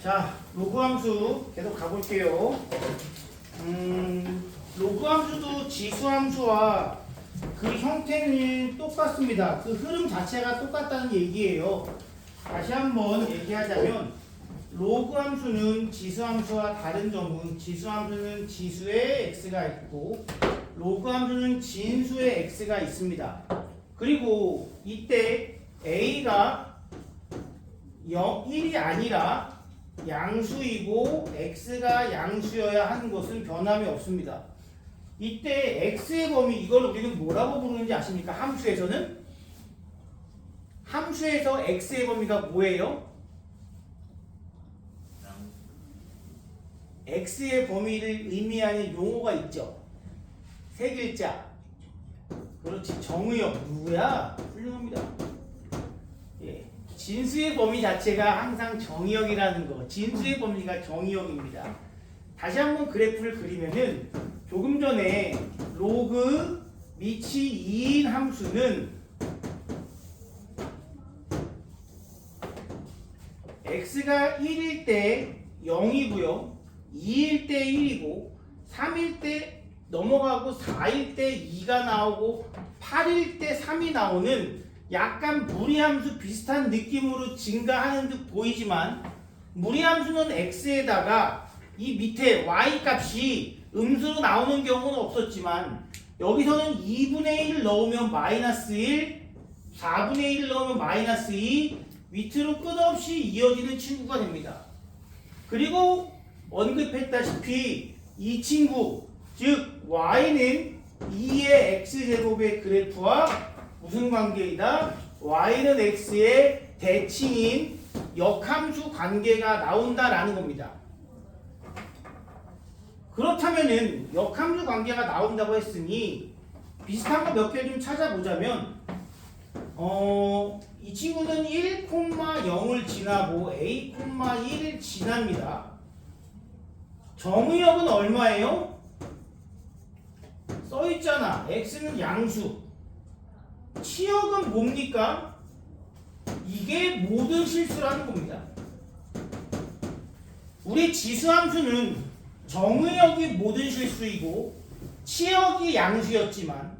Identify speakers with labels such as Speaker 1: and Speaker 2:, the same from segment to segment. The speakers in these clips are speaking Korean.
Speaker 1: 자, 로그 함수 계속 가볼게요. 로그 함수도 지수 함수와 그 형태는 똑같습니다. 그 흐름 자체가 똑같다는 얘기예요. 다시 한번 얘기하자면 로그 함수는 지수 함수와 다른 점은 지수 함수는 지수에 x가 있고 로그 함수는 진수에 x가 있습니다. 그리고 이때 a가 1이 아니라 양수이고 x가 양수여야 하는 것은 변함이 없습니다. 이때 x의 범위, 이걸 우리는 뭐라고 부르는지 아십니까? 함수에서는? 함수에서 x의 범위가 뭐예요? x의 범위를 의미하는 용어가 있죠. 세 글자. 그렇지, 정의역. 누구야? 훌륭합니다. 예. 진수의 범위 자체가 항상 정의역이라는 거. 진수의 범위가 정의역입니다. 다시 한번 그래프를 그리면은 조금 전에 로그 밑이 2인 함수는 x가 1일 때 0이고요. 2일 때 1이고 3일 때 넘어가고 4일 때 2가 나오고 8일 때 3이 나오는 약간 무리함수 비슷한 느낌으로 증가하는 듯 보이지만 무리함수는 x에다가 이 밑에 y 값이 음수로 나오는 경우는 없었지만 여기서는 2분의 1 넣으면 마이너스 1, 4분의 1 넣으면 마이너스 2 밑으로 끝없이 이어지는 친구가 됩니다. 그리고 언급했다시피 이 친구 즉 y는 2의 x제곱의 그래프와 무슨 관계이다? y는 x의 대칭인 역함수 관계가 나온다라는 겁니다. 그렇다면은 역함수 관계가 나온다고 했으니 비슷한 거 몇 개 좀 찾아보자면 이 친구는 1,0을 지나고 a,1을 지납니다. 정의역은 얼마예요? 써있잖아. x는 양수. 치역은 뭡니까? 이게 모든 실수라는 겁니다. 우리 지수함수는 정의역이 모든 실수이고 치역이 양수였지만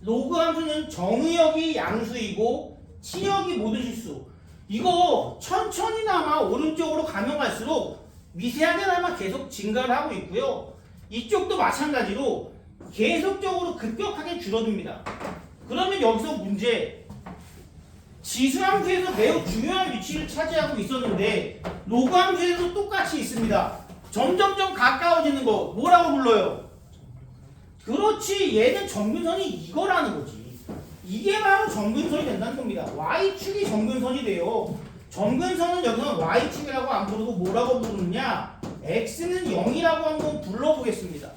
Speaker 1: 로그 함수는 정의역이 양수이고 치역이 모든 실수. 이거 천천히나마 오른쪽으로 가면 갈수록 미세하게나마 계속 증가를 하고 있고요. 이쪽도 마찬가지로 계속적으로 급격하게 줄어듭니다. 그러면 여기서 문제, 지수함수에서 매우 중요한 위치를 차지하고 있었는데 로그 함수에서도 똑같이 있습니다. 점점점 가까워지는 거 뭐라고 불러요? 그렇지, 얘는 점근선이 이거라는 거지. 이게 바로 점근선이 된다는 겁니다. y축이 점근선이 돼요. 점근선은 여기서 y축이라고 안 부르고 뭐라고 부르느냐? x는 0이라고 한번 불러보겠습니다.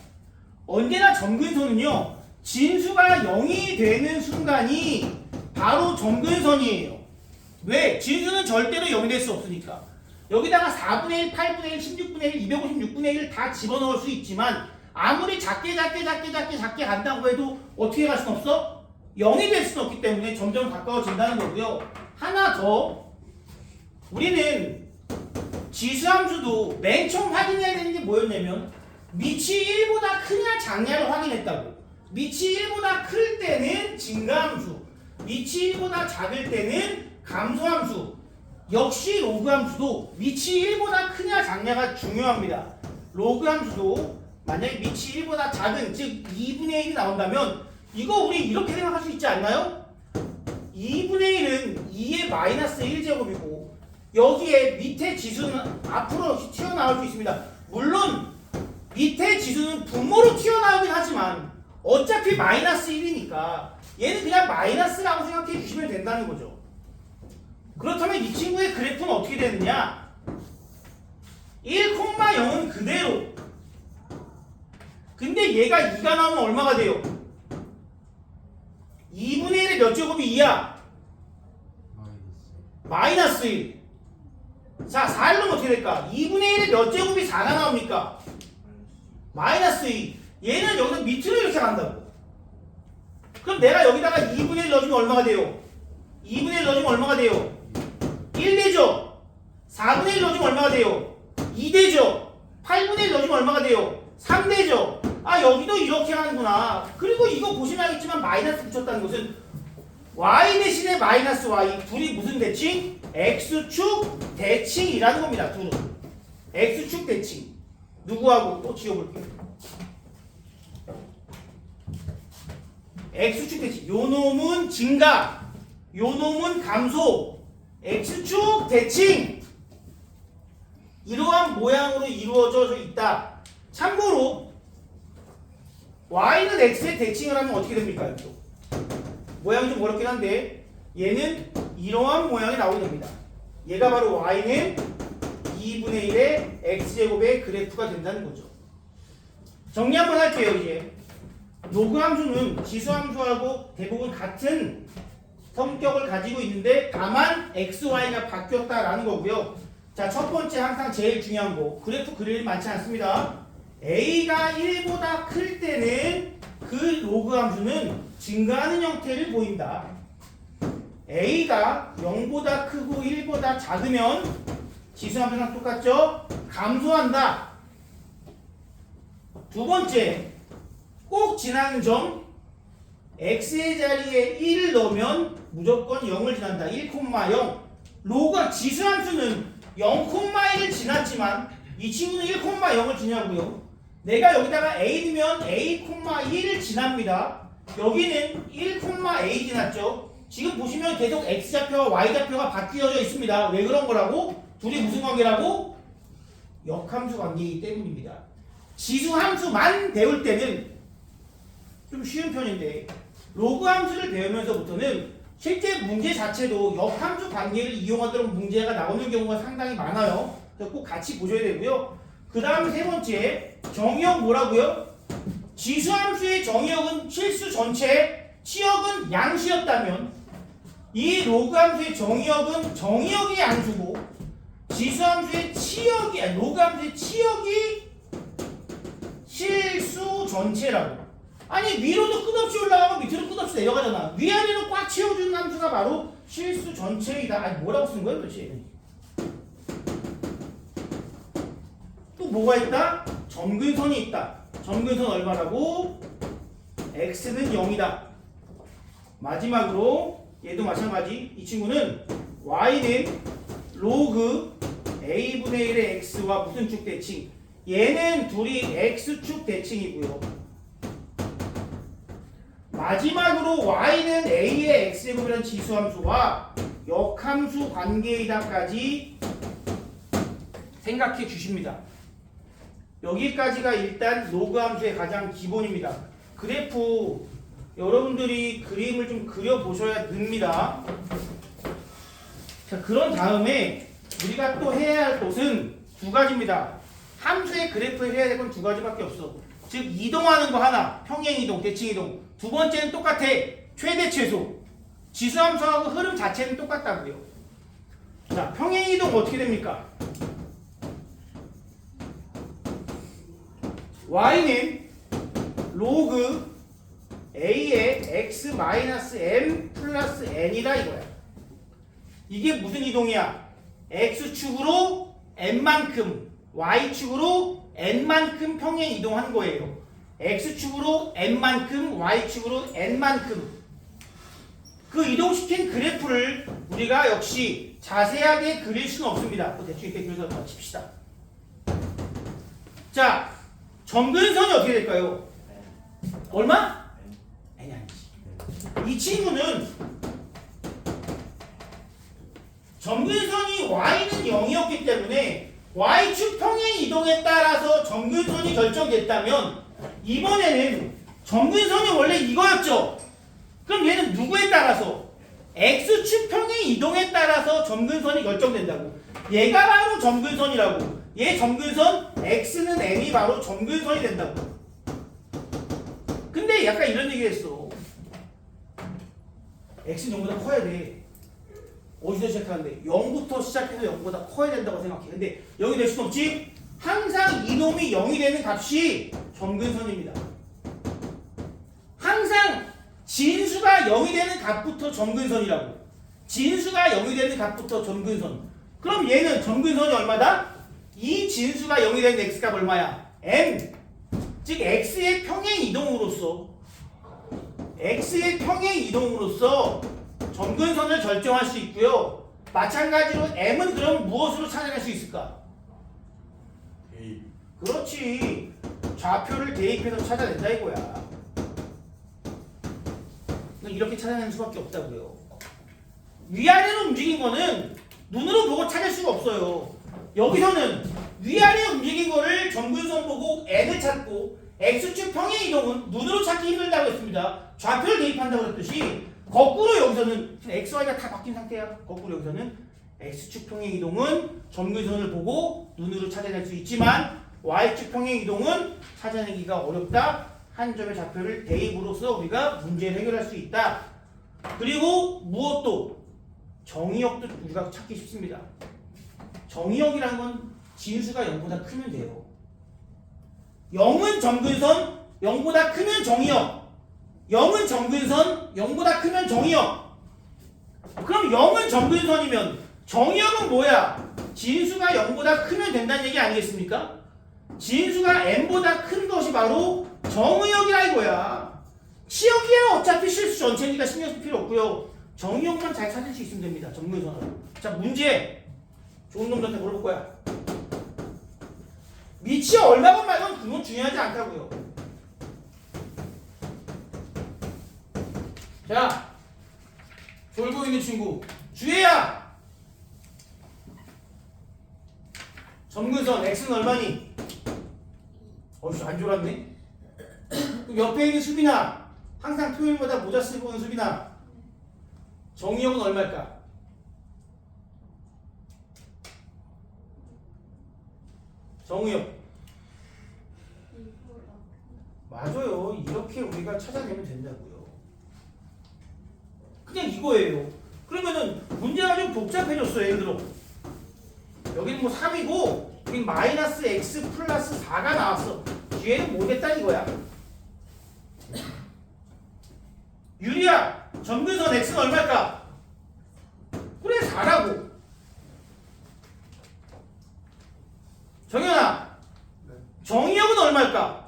Speaker 1: 언제나 점근선은요, 진수가 0이 되는 순간이 바로 점근선이에요. 왜? 진수는 절대로 0이 될 수 없으니까. 여기다가 4분의 1, 8분의 1, 16분의 1, 256분의 1을 다 집어넣을 수 있지만 아무리 작게 간다고 해도 어떻게 갈 수는 없어? 0이 될 수는 없기 때문에 점점 가까워진다는 거고요. 하나 더, 우리는 지수함수도 맨 처음 확인해야 되는 게 뭐였냐면 밑이 1보다 크냐 작냐를 확인했다고. 밑이 1보다 클 때는 증가함수, 밑이 1보다 작을 때는 감소함수. 역시 로그함수도 밑이 1보다 크냐 작냐가 중요합니다. 로그함수도 만약에 밑이 1보다 작은, 즉 2분의 1이 나온다면 이거 우리 이렇게 생각할 수 있지 않나요? 2분의 1은 2의 마이너스 1제곱이고 여기에 밑에 지수는 앞으로 튀어나올 수 있습니다. 물론 밑에 지수는 분모로 튀어나오긴 하지만 어차피 마이너스 1이니까 얘는 그냥 마이너스라고 생각해 주시면 된다는 거죠. 그렇다면 이 친구의 그래프는 어떻게 되느냐? 1,0은 그대로. 근데 얘가 2가 나오면 얼마가 돼요? 2분의 1의 몇 제곱이 2야? 마이너스 1. 자, 4를 넣으면 어떻게 될까? 2분의 1의 몇 제곱이 4가 나옵니까? 마이너스 2. 얘는 여기서 밑으로 이렇게 간다고. 그럼 내가 여기다가 2분의 1 넣어주면 얼마가 돼요? 2분의 1 넣어주면 얼마가 돼요? 1 되죠? 4분의 1 넣어주면 얼마가 돼요? 2 되죠? 8분의 1 넣어주면 얼마가 돼요? 3 되죠? 아 여기도 이렇게 하는구나. 그리고 이거 보시면 알겠지만 마이너스 붙였다는 것은 y 대신에 마이너스 y 둘이 무슨 대칭? x축 대칭이라는 겁니다. 둘은 x축 대칭. 누구하고 또 지워볼게요. x축 대칭. 요 놈은 증가, 요 놈은 감소. x축 대칭. 이러한 모양으로 이루어져 있다. 참고로 y는 x의 대칭을 하면 어떻게 됩니까? 또 모양이 좀 어렵긴 한데 얘는 이러한 모양이 나오게 됩니다. 얘가 바로 y는 2분의 1의 x제곱의 그래프가 된다는 거죠. 정리 한번 할게요. 이제 로그 함수는 지수 함수하고 대부분 같은 성격을 가지고 있는데 다만 x, y가 바뀌었다라는 거고요. 자, 첫 번째 항상 제일 중요한 거 그래프 그릴 일 많지 않습니다. a가 1보다 클 때는 그 로그 함수는 증가하는 형태를 보인다. a가 0보다 크고 1보다 작으면 지수 함수랑 똑같죠? 감소한다. 두 번째, 꼭 지나는 점 x의 자리에 1을 넣으면 무조건 0을 지난다. 1,0 로그 지수 함수는 0,1을 지났지만 이 친구는 1,0을 지나고요. 내가 여기다가 a 넣으면 a,1을 지납니다. 여기는 1,a 지났죠. 지금 보시면 계속 x좌표와 y좌표가 바뀌어져 있습니다. 왜 그런 거라고? 둘이 무슨 관계라고? 역함수 관계이기 때문입니다. 지수 함수만 배울 때는 좀 쉬운 편인데 로그 함수를 배우면서부터는 실제 문제 자체도 역함수 관계를 이용하도록 문제가 나오는 경우가 상당히 많아요. 그래서 꼭 같이 보셔야 되고요. 그 다음 세 번째, 정의역 뭐라고요? 지수함수의 정의역은 실수 전체, 치역은 양수였다면 이 로그함수의 정의역은 정의역이 양수고 지수함수의 치역이 아니 로그함수의 치역이 실수 전체라고. 아니 위로도 끝없이 올라가고 밑으로 끝없이 내려가잖아. 위아래로 꽉 채워주는 함수가 바로 실수 전체이다. 아니 뭐라고 쓴 거야 도대체? 또 뭐가 있다? 점근선이 있다. 점근선 얼마라고? x는 0이다. 마지막으로 얘도 마찬가지. 이 친구는 y는 로그 a분의 1의 x와 무슨 축 대칭? 얘는 둘이 x축 대칭이고요. 마지막으로 y는 a의 x제곱이라는 지수함수와 역함수 관계이다까지 생각해 주십니다. 여기까지가 일단 로그 함수의 가장 기본입니다. 그래프 여러분들이 그림을 좀 그려보셔야 됩니다. 자, 그런 다음에 우리가 또 해야 할 것은 두 가지입니다. 함수의 그래프를 해야 될 건 두 가지밖에 없어. 즉 이동하는 거 하나, 평행이동, 대칭이동. 두 번째는 똑같아. 최대 최소. 지수함수하고 흐름 자체는 똑같다고요. 자, 평행이동 어떻게 됩니까? y는 로그 a의 x-m 플러스 n이다 이거야. 이게 무슨 이동이야? x축으로 n만큼, y축으로 n만큼 평행 이동한 거예요. x축으로 n만큼, y축으로 n만큼. 그 이동시킨 그래프를 우리가 역시 자세하게 그릴 수는 없습니다. 대충 이렇게 그려서 칩시다. 자, 점근선이 어떻게 될까요? 얼마? n이 아니지. 이 친구는 점근선이 y는 0이었기 때문에 y축 평행 이동에 따라서 점근선이 결정됐다면 이번에는 점근선이 원래 이거였죠. 그럼 얘는 누구에 따라서? x축 평행 이동에 따라서 점근선이 결정된다고. 얘가 바로 점근선이라고. 얘 점근선 x는 n이 바로 점근선이 된다고. 근데 약간 이런 얘기 했어. x는 0보다 커야 돼. 어디서 시작하는데? 0부터 시작해서 0보다 커야 된다고 생각해. 근데 0이 될 수는 없지? 항상 이놈이 0이 되는 값이 점근선입니다. 항상 진수가 0이 되는 값부터 점근선이라고. 진수가 0이 되는 값부터 점근선. 그럼 얘는 점근선이 얼마다? 이 진수가 0이 되는 x값 얼마야? m. 즉 x의 평행 이동으로서 점근선을 결정할 수 있고요. 마찬가지로 m은 그럼 무엇으로 찾아낼 수 있을까?
Speaker 2: 대입.
Speaker 1: 그렇지. 좌표를 대입해서 찾아낸다 이거야. 이렇게 찾아내는 수밖에 없다고요. 위아래로 움직인 거는 눈으로 보고 찾을 수가 없어요. 여기서는 위아래 움직인 거를 점근선 보고 n을 찾고 x축 평행 이동은 눈으로 찾기 힘들다고 했습니다. 좌표를 대입한다고 했듯이 거꾸로 여기서는 지금 x, y가 다 바뀐 상태야. 거꾸로 여기서는 x축 평행 이동은 점근선을 보고 눈으로 찾아낼 수 있지만 y축 평행 이동은 찾아내기가 어렵다. 한 점의 좌표를 대입으로써 우리가 문제를 해결할 수 있다. 그리고 무엇도 정의역도 우리가 찾기 쉽습니다. 정의역이라는 건 진수가 0보다 크면 돼요. 0은 점근선, 0보다 크면 정의역. 0은 점근선, 0보다 크면 정의역. 그럼 0은 점근선이면 정의역은 뭐야? 진수가 0보다 크면 된다는 얘기 아니겠습니까? 진수가 n보다 큰 것이 바로 정의역이라 이거야. 치역이야 어차피 실수 전체니까 신경 쓸 필요 없고요. 정의역만 잘 찾을 수 있으면 됩니다. 점근선을. 자, 문제. 좋은 놈들한테 물어볼 거야. 밑이 얼마건 말건 그건 중요하지 않다고요. 자, 졸고 있는 친구. 주혜야. 점근선 x는 얼마니? 어이씨 안 졸았네. 옆에 있는 수빈아. 항상 토요일마다 모자 쓰고 오는 수빈아. 정의역은 얼마일까? 정의역. 맞아요. 이렇게 우리가 찾아내면 된다고요. 그냥 이거예요. 그러면은 문제가 좀 복잡해졌어요. 예를 들어 여기는 뭐 3이고 여기 마이너스 x 플러스 4가 나왔어. 뒤에는 뭐 됐다 이거야. 유리야, 점근선 x는 얼마일까? 그래 4라고. 정현아,
Speaker 2: 네.
Speaker 1: 정의역은 얼마일까?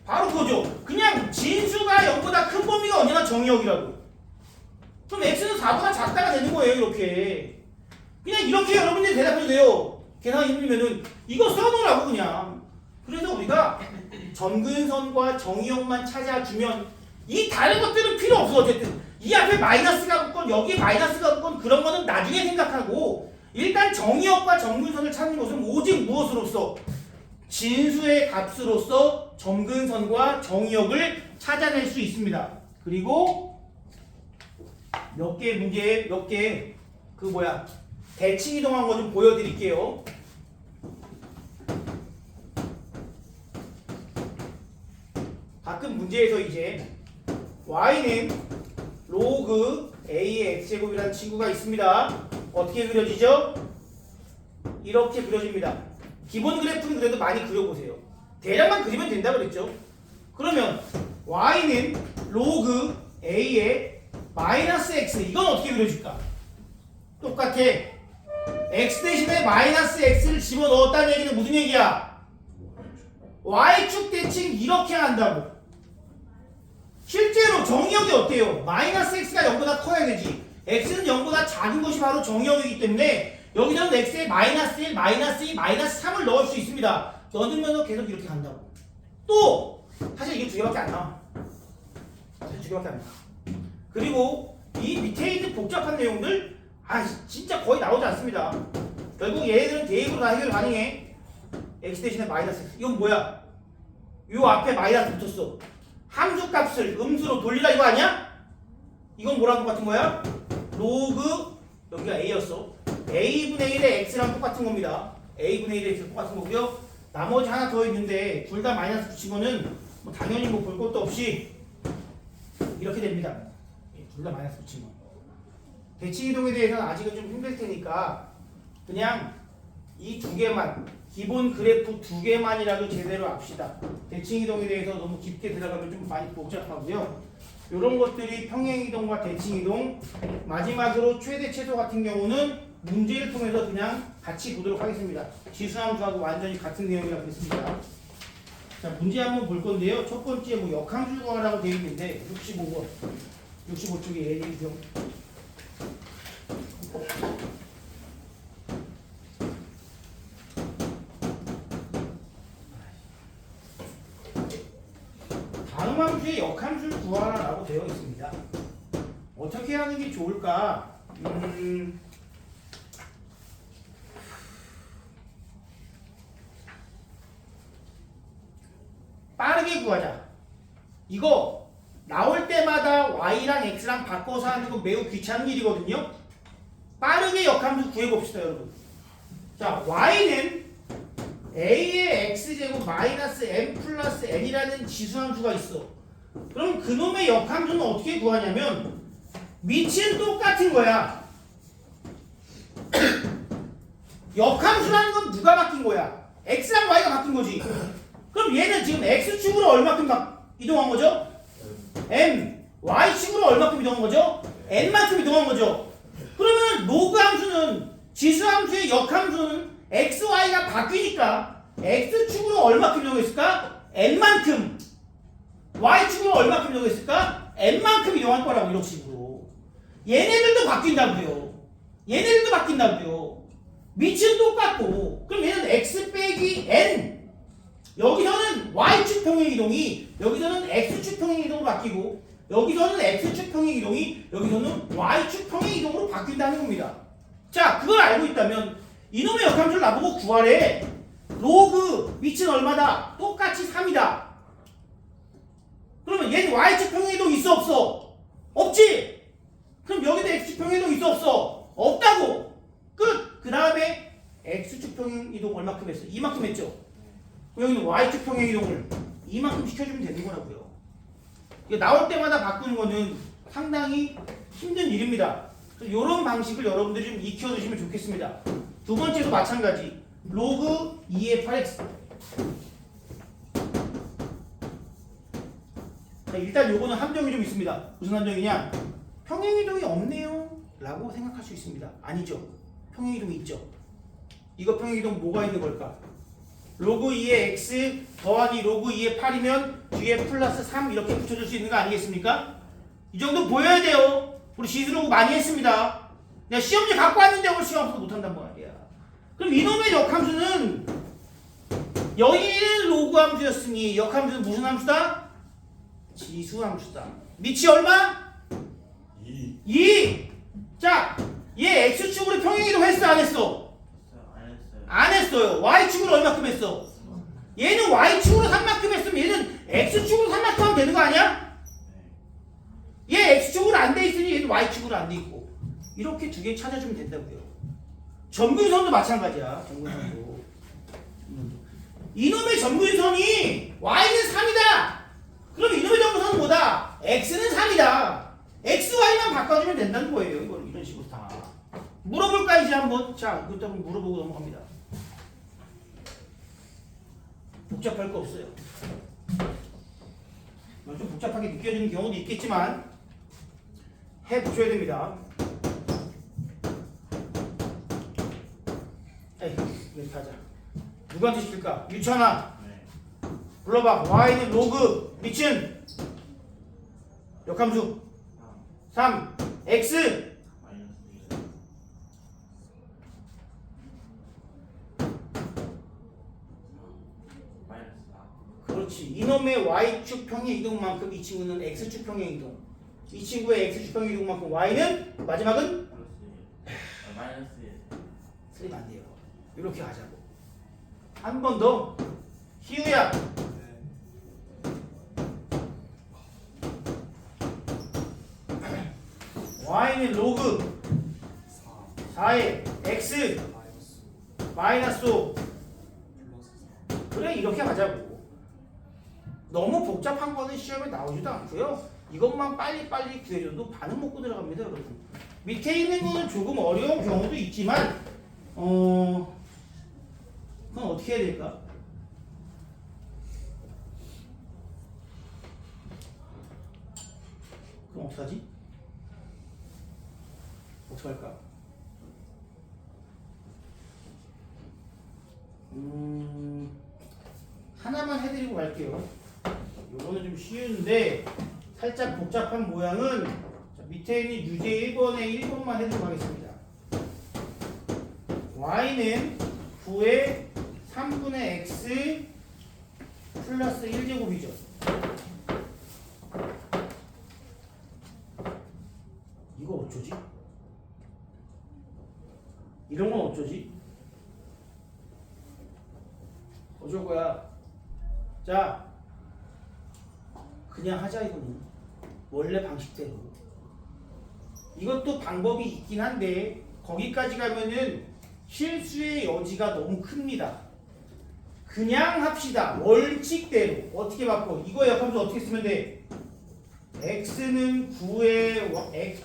Speaker 1: 바로 그거죠. 그냥 진수가 0보다 큰 범위가 언제나 정의역이라고. 그럼 x는 4보다 작다가 되는 거예요. 이렇게. 그냥 이렇게 여러분들이 대답해도 돼요. 계산이 힘들면은 이거 써놓으라고 그냥. 그래서 우리가 점근선과 정의역만 찾아주면 이 다른 것들은 필요 없어. 어쨌든 이 앞에 마이너스가 붙건 여기에 마이너스가 붙건 그런 거는 나중에 생각하고 일단 정의역과 점근선을 찾는 것은 오직 무엇으로서? 진수의 값으로서 점근선과 정의역을 찾아낼 수 있습니다. 그리고 몇 개 문제 몇 개 그 뭐야 대칭 이동한 거 좀 보여드릴게요. 가끔 문제에서 이제 y는 로그 a의 x제곱이라는 친구가 있습니다. 어떻게 그려지죠? 이렇게 그려집니다. 기본 그래프는 그래도 많이 그려보세요. 대략만 그리면 된다 그랬죠. 그러면 y는 로그 a의 마이너스 x 이건 어떻게 그려질까? 똑같아. x 대신에 마이너스 x를 집어넣었다는 얘기는 무슨 얘기야? y축 대칭 이렇게 한다고. 실제로 정의역이 어때요? 마이너스 x가 0보다 커야 되지. x는 0보다 작은 것이 바로 정의역이기 때문에 여기서는 x에 마이너스 1, 마이너스 2, 마이너스 3을 넣을 수 있습니다. 넣으면서 계속 이렇게 간다고. 또 사실 이게 두 개밖에 안 나와. 사실 두 개밖에 안 나와. 그리고 이 밑에 있는 복잡한 내용들 진짜 거의 나오지 않습니다. 결국 얘네들은 대입으로 다 해결 가능해. x 대신에 마이너스 x. 이건 뭐야? 요 앞에 마이너스 붙었어. 함수값을 음수로 돌리라 이거 아니야? 이건 뭐랑 똑같은 거야? 로그 여기가 a였어. a분의 1의 x랑 똑같은 겁니다. a분의 1의 x랑 똑같은 거고요. 나머지 하나 더 있는데 둘 다 마이너스 붙이면은 뭐 당연히 뭐 볼 것도 없이 이렇게 됩니다. 둘 다 마이너스 붙이면 대칭 이동에 대해서는 아직은 좀 힘들 테니까 그냥 이 두 개만 기본 그래프 두 개만이라도 제대로 합시다. 대칭 이동에 대해서 너무 깊게 들어가면 좀 많이 복잡하고요. 이런 것들이 평행이동과 대칭이동, 마지막으로 최대 최소 같은 경우는 문제를 통해서 그냥 같이 보도록 하겠습니다. 지수함수하고 완전히 같은 내용이라 그랬습니다. 자, 문제 한번 볼 건데요. 첫 번째 뭐 역함수 구하라고 되어 있는데 65번, 65쪽에 예리경. 다음 함수의 역함수를 구하라고 되어 있습니다. 어떻게 하는 게 좋을까? 빠르게 구하자. 이거 나올 때마다 y랑 x랑 바꿔서 하는 건 매우 귀찮은 일이거든요. 빠르게 역함수 구해봅시다, 여러분. 자, y는 a의 x제곱 마이너스 m 플러스 n이라는 지수함수가 있어. 그럼 그놈의 역함수는 어떻게 구하냐면 밑은 똑같은 거야. 역함수라는 건 누가 바뀐 거야? x랑 y가 바뀐 거지. 그럼 얘는 지금 x축으로 얼마큼 이동한 거죠? m, y축으로 얼마큼 이동한 거죠? n만큼 이동한 거죠. 그러면 로그 함수는 지수함수의 역함수는 x, y가 바뀌니까 x축으로 얼마큼 이동했을까? n만큼. y축으로 얼마큼 이동했을까? n만큼 이동할 거라고 이런 식으로. 얘네들도 바뀐다고요. 얘네들도 바뀐다고요. 밑은 똑같고 그럼 얘는 x 빼기 n. 여기서는 y축 평행 이동이 여기서는 x축 평행 이동으로 바뀌고 여기서는 x축 평행 이동이 여기서는 y축 평행 이동으로 바뀐다는 겁니다. 자, 그걸 알고 있다면 이놈의 역함수를 나보고 구하래. 로그 밑은 얼마다? 똑같이 3이다. 그러면 얘는 y축 평행 이동 있어 없어? 없지? 그럼 여기도 x축 평행 이동 있어 없어? 없다고. 끝. 그 다음에 x축 평행 이동 얼마큼 했어? 이만큼 했죠. 여기는 y축 평행 이동을 이만큼 시켜주면 되는 거라고요. 이게 나올 때마다 바꾸는 거는 상당히 힘든 일입니다. 이런 방식을 여러분들이 좀 익혀두시면 좋겠습니다. 두 번째도 마찬가지. 로그 2의 8x. 자, 일단 요거는 함정이 좀 있습니다. 무슨 함정이냐? 평행이동이 없네요 라고 생각할 수 있습니다. 아니죠. 평행이동이 있죠. 이거 평행이동 뭐가 있는 걸까? 로그 2의 x 더하기 로그 2의 8이면 뒤에 플러스 3 이렇게 붙여줄 수 있는 거 아니겠습니까? 이 정도 보여야 돼요. 우리 지수로그 많이 했습니다. 내가 시험지 갖고 왔는데 오늘 시험 없어서 못한단 말이야. 그럼 이놈의 역함수는 여기는 로그 함수였으니 역함수는 무슨 함수다? 지수함수다. 밑이 얼마? 2. 자, 얘 x축으로 평행이동 했어 안 했어? 안 했어요. y축으로 얼마큼 했어? 얘는 y축으로 3만큼 했으면 얘는 x축으로 3만큼 하면 되는 거 아니야? 얘 x축으로 안 돼 있으니 얘는 y축으로 안 돼 있고 이렇게 두 개 찾아주면 된다고요. 점근선도 마찬가지야. 점근선도. 이놈의 점근선이 y는 3이다. 그럼 이놈의 점근선은 뭐다? x는 3이다. x, y만 바꿔주면 된다는 거예요. 이걸 이런 식으로 다. 물어볼까 이제 한번. 자, 이것도 한번 물어보고 넘어갑니다. 복잡할 거 없어요. 좀 복잡하게 느껴지는 경우도 있겠지만 해보셔야 됩니다. 에이, 이렇게 하자. 누구한테 시킬까? 유찬아. 네. 불러봐. y는 로그 밑은 역함수 3 x 그렇지. 이놈의 y축 평행 이동만큼 이 친구는 x축 평행 이동. 이 친구의 x축 평행 이동만큼 y는 마지막은
Speaker 2: 마이너스
Speaker 1: 3면 안 돼요. 이렇게 하자고. 한 번 더. 희우야. y는 로그 4의 x 마이너스 5. 그래, 이렇게 하자고. 너무 복잡한 거는 시험에 나오지도 않고요. 이것만 빨리빨리 구해줘도 반은 먹고 들어갑니다, 여러분. 밑에 있는 거는 조금 어려운 경우도 있지만 그건 어떻게 해야 될까? 그럼 어떡하지? 어떡할까? 하나만 해드리고 갈게요. 요거는 좀 쉬운데 살짝 복잡한 모양은 자, 밑에 있는 유제 1번에 1번만 해드리고 가겠습니다. y는 9의 3분의 x 플러스 1제곱이죠. 이거 어쩌지? 이런 건 어쩌지? 어쩔 거야? 자, 그냥 하자 이거는. 원래 방식대로. 이것도 방법이 있긴 한데 거기까지 가면은 실수의 여지가 너무 큽니다. 그냥 합시다. 원칙대로. 어떻게 바꿔? 이거 역함수 어떻게 쓰면 돼? x는 9의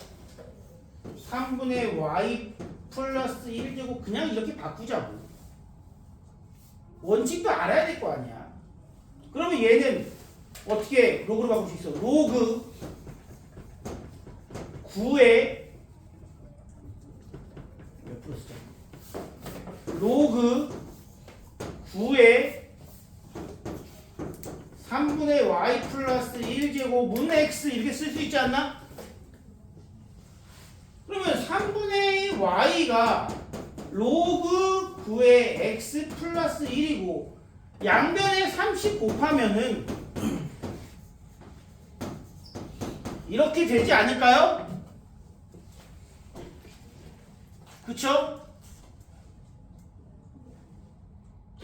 Speaker 1: 3분의 y 플러스 1제곱 그냥 이렇게 바꾸자고. 원칙도 알아야 될 거 아니야. 그러면 얘는 어떻게 로그로 바꿀 수 있어? 로그 9의 몇 프로 쓰자? 로그 9의 3분의 y 플러스 1제곱은 x 이렇게 쓸 수 있지 않나? 그러면 3분의 y가 로그 9의 x 플러스 1이고 양변에 30 곱하면은 이렇게 되지 않을까요? 그쵸?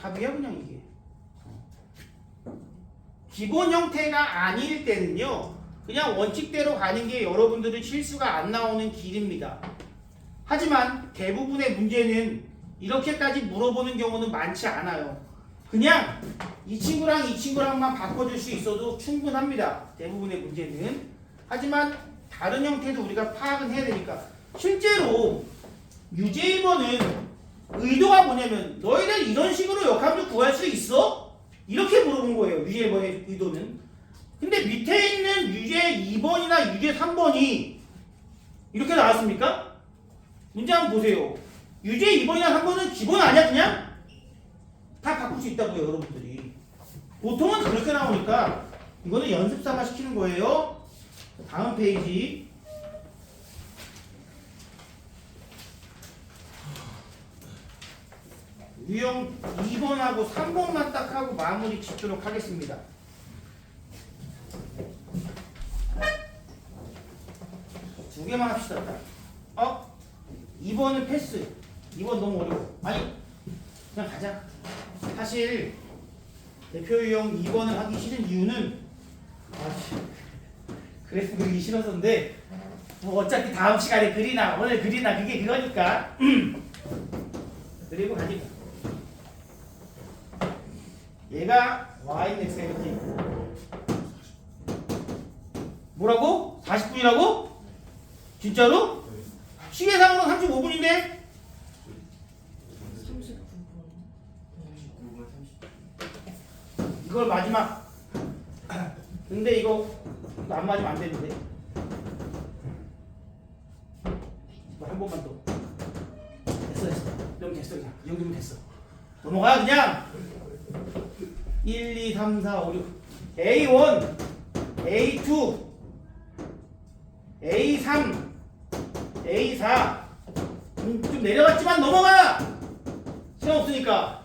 Speaker 1: 답이야 그냥 이게. 기본 형태가 아닐 때는요 그냥 원칙대로 가는 게 여러분들은 실수가 안 나오는 길입니다. 하지만 대부분의 문제는 이렇게까지 물어보는 경우는 많지 않아요. 그냥 이 친구랑 이 친구랑만 바꿔줄 수 있어도 충분합니다. 대부분의 문제는. 하지만 다른 형태도 우리가 파악은 해야 되니까. 실제로 유제 1번은 의도가 뭐냐면 너희들 이런 식으로 역함수 구할 수 있어? 이렇게 물어본 거예요. 유제 1번의 의도는. 근데 밑에 있는 유제 2번이나 유제 3번이 이렇게 나왔습니까? 문제 한번 보세요. 유제 2번이나 3번은 기본 아니야 그냥? 다 바꿀 수 있다고요 여러분들이. 보통은 그렇게 나오니까 이거는 연습삼아 시키는 거예요. 다음 페이지. 유형 2번하고 3번만 딱 하고 마무리 짓도록 하겠습니다. 두 개만 합시다. 2번은 패스. 2번 너무 어려워. 아니 그냥 가자. 사실 대표 유형 2번을 하기 싫은 이유는 그래서 그리기 싫었는데 뭐 어차피 다음 시간에 그리나 오늘 그리나 그게 그거니까 그리고 가니까 얘가 y는 x가 이렇게 있고 뭐라고? 40분이라고? 진짜로? 시계상으로 35분인데?
Speaker 2: 39분 30분.
Speaker 1: 이걸 마지막 근데 이거 안 맞으면 안 되는데 이거 한 번만 더 됐어 그럼 됐어 그냥 이 정도면 됐어 넘어가 그냥 1, 2, 3, 4, 5, 6 A1 A2 A3 A4 좀 내려갔지만 넘어가 시간 없으니까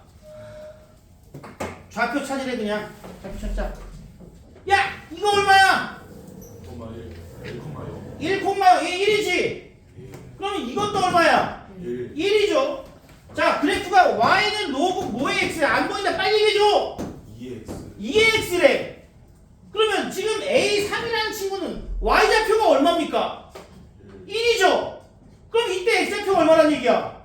Speaker 1: 좌표 찾으래 그냥 좌표 찾자 야 이거 얼마야 1,1이지 그러면 이것도 얼마야 1이죠 자 그래프가 y는 로그 뭐의 x야 안 보인다 빨리 얘기해줘 2의 x래 그러면 지금 A3이라는 친구는 y좌표가 얼마입니까 1이죠 그럼 이때 x좌표가 얼마란 얘기야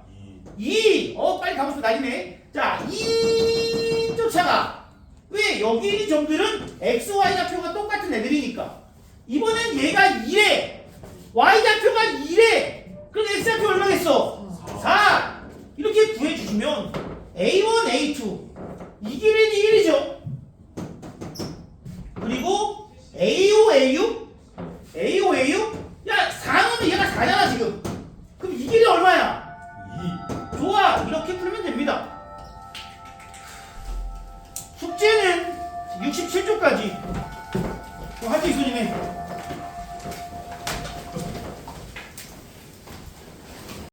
Speaker 1: 2 빨리 가보시면 난리네 자 2 쫓아가 왜 여기 이 점들은 x, y 좌표가 똑같은 애들이니까 이번엔 얘가 2래 y 좌표가 2래 그럼 x 좌표 얼마겠어 4 이렇게 구해주시면 A1, A2 이 길이는 1이죠 그리고 A5, AU AO, AU 67쪽까지. 하지 이소님의